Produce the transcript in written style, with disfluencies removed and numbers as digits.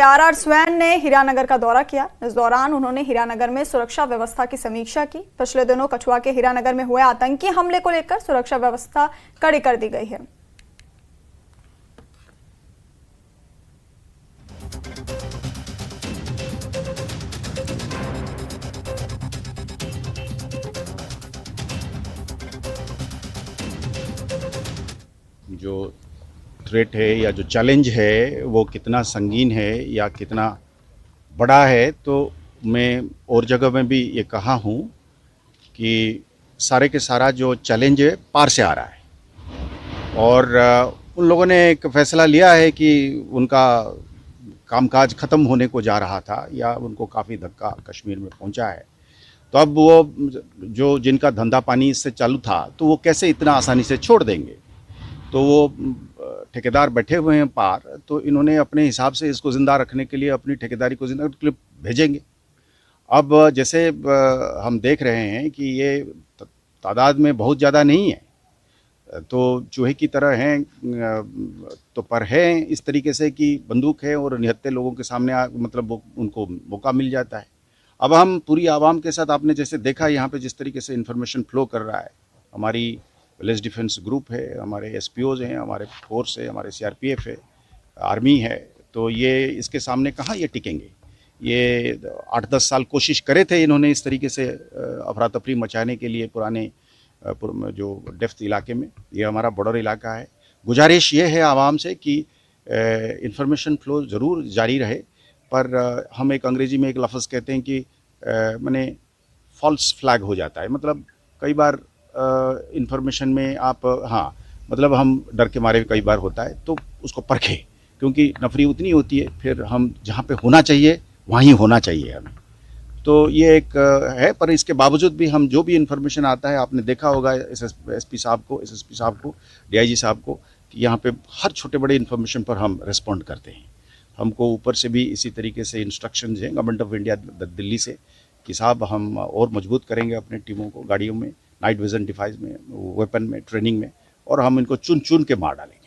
RR swan ने हीरानगर का दौरा किया। इस दौरान उन्होंने हीरानगर में सुरक्षा व्यवस्था की समीक्षा की। पिछले दिनों कठुआ के हीरानगर में हुए आतंकी हमले को लेकर सुरक्षा व्यवस्था कड़ी कर दी गई है। जो थ्रेट है या जो चैलेंज है वो कितना संगीन है या कितना बड़ा है, तो मैं और जगह में भी ये कहा हूँ कि सारे के सारा जो चैलेंज है पार से आ रहा है और उन लोगों ने एक फैसला लिया है कि उनका कामकाज ख़त्म होने को जा रहा था या उनको काफ़ी धक्का कश्मीर में पहुंचा है। तो अब वो जो जिनका धंधा पानी इससे चालू था तो वो कैसे इतना आसानी से छोड़ देंगे। तो वो ठेकेदार बैठे हुए हैं पार, तो इन्होंने अपने हिसाब से इसको ज़िंदा रखने के लिए अपनी ठेकेदारी को ज़िंदा रखने के लिए भेजेंगे। अब जैसे हम देख रहे हैं कि ये तादाद में बहुत ज़्यादा नहीं है, तो चूहे की तरह हैं, तो पर हैं इस तरीके से कि बंदूक है और निहत्थे लोगों के सामने मतलब उनको मौका मिल जाता है। अब हम पूरी आवाम के साथ, आपने जैसे देखा यहाँ पे जिस तरीके से इन्फॉर्मेशन फ्लो कर रहा है, हमारी विलेज डिफेंस ग्रुप है, हमारे एसपीओज हैं, हमारे फोर्स है, हमारे सीआरपीएफ है, आर्मी है, तो ये इसके सामने कहाँ ये टिकेंगे। ये 8-10 साल कोशिश करे थे इन्होंने इस तरीके से अफरा तफरी मचाने के लिए पुराने जो डेफ्थ इलाके में। ये हमारा बॉर्डर इलाका है। गुजारिश ये है आवाम से कि इंफॉर्मेशन फ्लो ज़रूर जारी रहे, पर हम एक अंग्रेजी में एक लफ्ज़ कहते हैं कि माने फॉल्स फ्लैग हो जाता है। मतलब कई बार इंफॉर्मेशन में आप मतलब हम डर के मारे कई बार होता है, तो उसको परखें, क्योंकि नफरी उतनी होती है, फिर हम जहाँ पे होना चाहिए वहीं होना चाहिए हमें। तो ये एक है, पर इसके बावजूद भी हम जो भी इन्फॉर्मेशन आता है, आपने देखा होगा एसपी साहब को, एसएसपी साहब को, डीआईजी साहब को, कि यहाँ पे हर छोटे बड़े इन्फॉर्मेशन पर हम रिस्पॉन्ड करते हैं। हमको ऊपर से भी इसी तरीके से इंस्ट्रक्शंस हैं गवर्नमेंट ऑफ इंडिया दिल्ली से कि साहब हम और मजबूत करेंगे अपने टीमों को, गाड़ियों में, नाइट विजन डिवाइस में, वेपन में, ट्रेनिंग में, और हम इनको चुन चुन के मार डालेंगे।